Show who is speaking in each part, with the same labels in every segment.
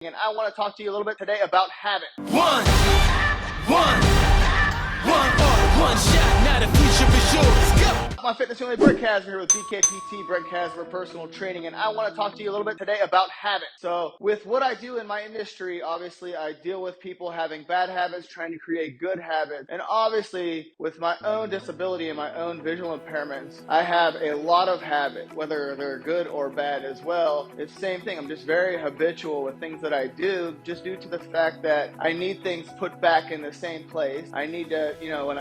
Speaker 1: And I want to talk to you a little bit today about habit.
Speaker 2: One shot, now the future is yours. Go!
Speaker 1: My fitness family, Brent Kasmer here with BKPT, Brent Kasmer Personal Training, and I want to talk to you a little bit today about habit. So with what I do in my industry, obviously I deal with people having bad habits, trying to create good habits, and obviously with my own disability and my own visual impairments, I have a lot of habits, whether they're good or bad as well. It's the same thing. I'm just very habitual with things that I do, just due to the fact that I need things put back in the same place. I need to,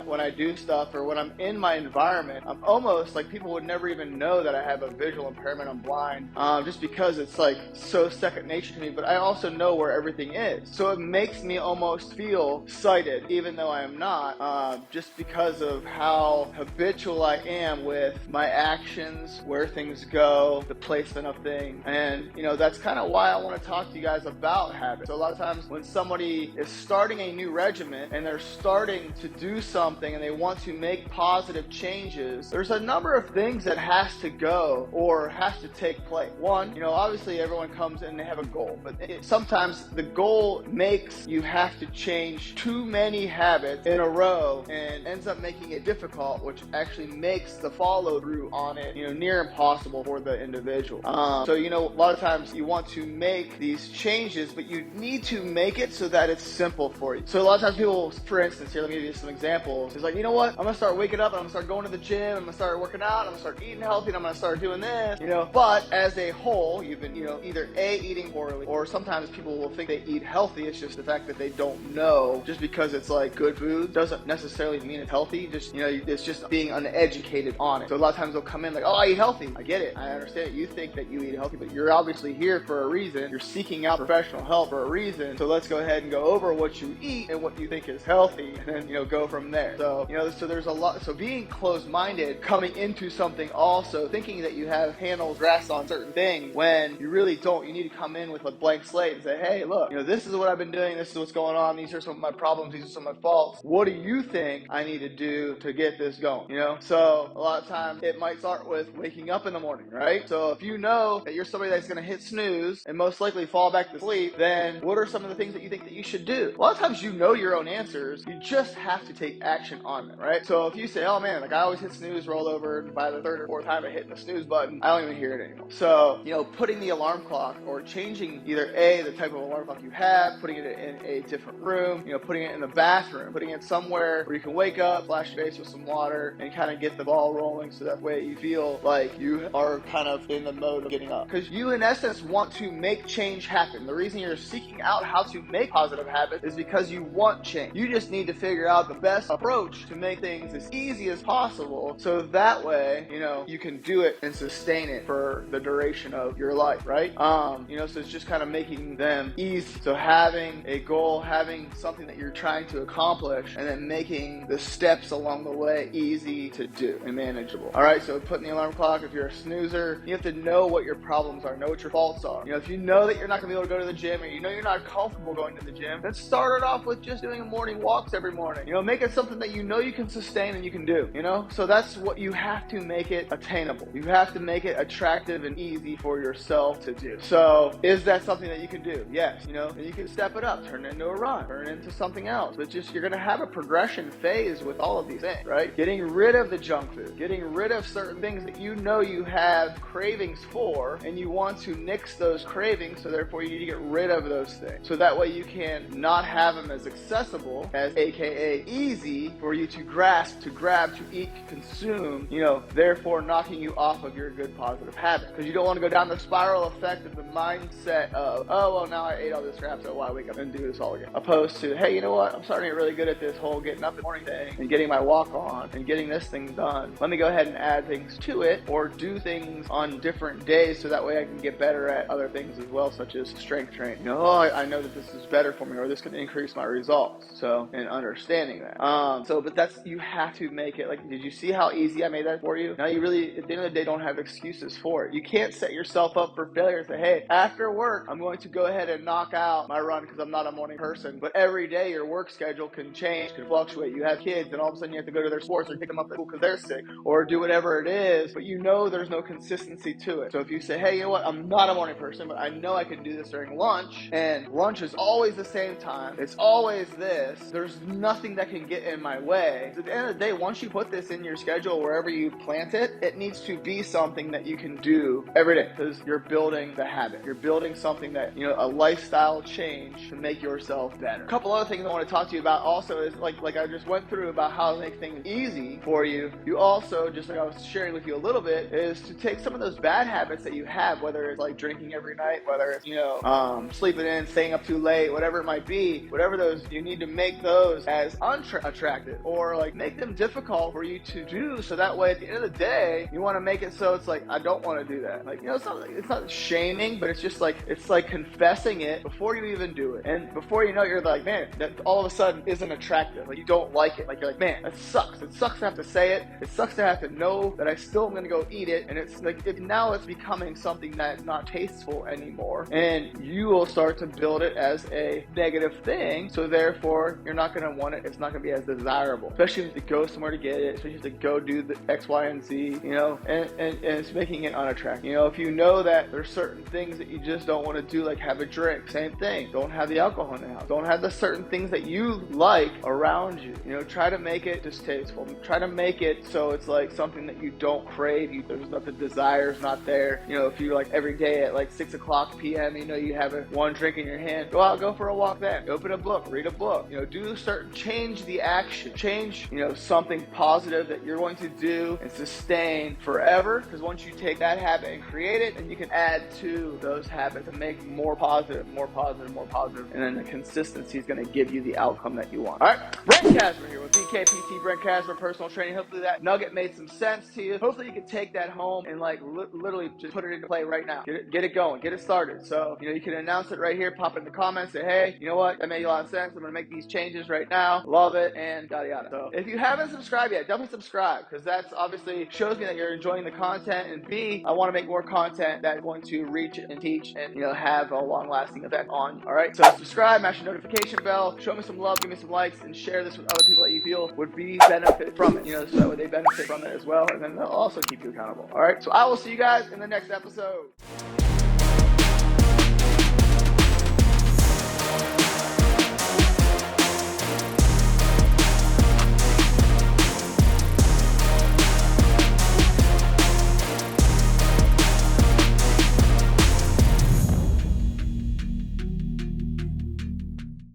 Speaker 1: when I do stuff or when I'm in my environment, I'm almost like people would never even know that I have a visual impairment. I'm blind, just because it's like so second nature to me. But I also know where everything is, so it makes me almost feel sighted, even though I am not, just because of how habitual I am with my actions, where things go, the placement of things. And that's kind of why I want to talk to you guys about habits. So a lot of times when somebody is starting a new regimen and they're starting to do something and they want to make positive changes, there's a number of things that has to go or has to take place. One, obviously everyone comes in and they have a goal, but sometimes the goal makes you have to change too many habits in a row and ends up making it difficult, which actually makes the follow through on it, near impossible for the individual. So a lot of times you want to make these changes, but you need to make it so that it's simple for you. So a lot of times people, for instance, here, let me give you some examples. It's like, you know what? I'm going to start waking up and I'm going to start going to the gym. I'm going to start working out. I'm going to start eating healthy and I'm going to start doing this, But as a whole, you've been, either A, eating poorly, or sometimes people will think they eat healthy. It's just the fact that they don't know. Just because it's like good food doesn't necessarily mean it's healthy. Just, it's just being uneducated on it. So a lot of times they'll come in like, oh, I eat healthy. I get it. I understand it. You think that you eat healthy, but you're obviously here for a reason. You're seeking out professional help for a reason. So let's go ahead and go over what you eat and what you think is healthy, and then, go from there. So, so there's a lot. So being closed-minded, coming into something also thinking that you have handles, grasp on certain things when you really don't. You need to come in with a blank slate and say, hey, look, this is what I've been doing. This is what's going on. These are some of my problems. These are some of my faults. What do you think I need to do to get this going? So a lot of times it might start with waking up in the morning, right? So if you know that you're somebody that's going to hit snooze and most likely fall back to sleep, then what are some of the things that you think that you should do? A lot of times you know your own answers. You just have to take action on them, right? So if you say, oh man, like I always hit snooze, roll over, and by the third or fourth time I hit the snooze button, I don't even hear it anymore. So, putting the alarm clock or changing either A, the type of alarm clock you have, putting it in a different room, putting it in the bathroom, putting it somewhere where you can wake up, flash your face with some water, and kind of get the ball rolling so that way you feel like you are kind of in the mode of getting up. Because you, in essence, want to make change happen. The reason you're seeking out how to make positive habits is because you want change. You just need to figure out the best approach to make things as easy as possible, so that way, you can do it and sustain it for the duration of your life, right? So it's just kind of making them easy. So having a goal, having something that you're trying to accomplish, and then making the steps along the way easy to do and manageable. All right, so putting the alarm clock, if you're a snoozer, you have to know what your problems are, know what your faults are. If you know that you're not going to be able to go to the gym, or you're not comfortable going to the gym, then start it off with just doing morning walks every morning. Make it something that you can sustain and you can do, So that's what you have to make it attainable. You have to make it attractive and easy for yourself to do. So is that something that you can do? Yes. And you can step it up, turn it into a run, turn it into something else. But just, you're going to have a progression phase with all of these things, right? Getting rid of the junk food, getting rid of certain things that you have cravings for, and you want to nix those cravings, so therefore you need to get rid of those things. So that way you can not have them as accessible, as AKA easy for you to grasp, to grab, to eat, consume, therefore knocking you off of your good positive habit. Because you don't want to go down the spiral effect of the mindset of, oh, well, now I ate all this crap, so why wake up and do this all again? Opposed to, hey, you know what? I'm starting to get really good at this whole getting up in the morning thing and getting my walk on and getting this thing done. Let me go ahead and add things to it, or do things on different days so that way I can get better at other things as well, such as strength training. I know that this is better for me, or this can increase my results. So, and understanding that. But you have to make it, like, did you see how easy I made that for you? Now you really, at the end of the day, don't have excuses for it. You can't set yourself up for failure and say, hey, after work, I'm going to go ahead and knock out my run because I'm not a morning person. But every day your work schedule can change, can fluctuate. You have kids and all of a sudden you have to go to their sports or pick them up at school because they're sick or do whatever it is, but you know there's no consistency to it. So if you say, hey, you know what, I'm not a morning person, but I know I can do this during lunch, and lunch is always the same time, it's always this, there's nothing that can get in my way. So at the end of the day, once you put this in your schedule, wherever you plant it, it needs to be something that you can do every day because you're building the habit. You're building something that, you know, a lifestyle change to make yourself better. A couple other things I want to talk to you about also is like I just went through about how to make things easy for you. You also, just like I was sharing with you a little bit, is to take some of those bad habits that you have, whether it's like drinking every night, whether it's, you know, sleeping in, staying up too late, whatever it might be, whatever those, you need to make those as unattractive or like make them difficult for you to do. So that way at the end of the day, you want to make it so it's like, I don't want to do that. Like, you know, it's not shaming, but it's just like, it's like confessing it before you even do it. And before you know it, you're like, man, that all of a sudden isn't attractive. Like you don't like it. Like you're like, man, that sucks. It sucks to have to say it. It sucks to have to know that I still am going to go eat it. And it's like, now it's becoming something that's not tasteful anymore. And you will start to build it as a negative thing. So therefore, you're not going to want it. It's not going to be as desirable, especially if you have to go somewhere to get it, especially if you have to go do the X, Y, and Z, you know, and it's making it unattractive. You know, if you know that there's certain things that you just don't want to do, like have a drink, same thing. Don't have the alcohol in the house. Don't have the certain things that you like around you. You know, try to make it distasteful. Try to make it so it's like something that you don't crave. There's not the desire's not there. You know, if you're like every day at like 6 o'clock p.m., you know, you have one drink in your hand, go out, go for a walk then. Open a book, read a book. You know, change the action. Change, you know, something positive that you're going to do and sustain forever. Because once you take that habit and create it, and you can add to those habits and make more positive, and then the consistency is going to give you the outcome that you want. All right, Brent Kasmer here with BKPT, Brent Kasmer Personal Training. Hopefully that nugget made some sense to you. Hopefully you can take that home and like literally just put it into play right now. Get it going, get it started. So, you know, you can announce it right here, pop it in the comments, say, hey, you know what, that made a lot of sense. I'm going to make these changes right now. Love it, and yada yada. So if you haven't subscribed yet, definitely subscribe, because that's obviously shows me that you're enjoying the content, and B, I want to make more content that's going to reach and teach and, you know, have a long-lasting effect on you. All right, so subscribe, mash the notification bell, show me some love, give me some likes, and share this with other people that you feel would be benefit from it, you know, so that way they benefit from it as well, and then they'll also keep you accountable. All right, so I will see you guys in the next episode.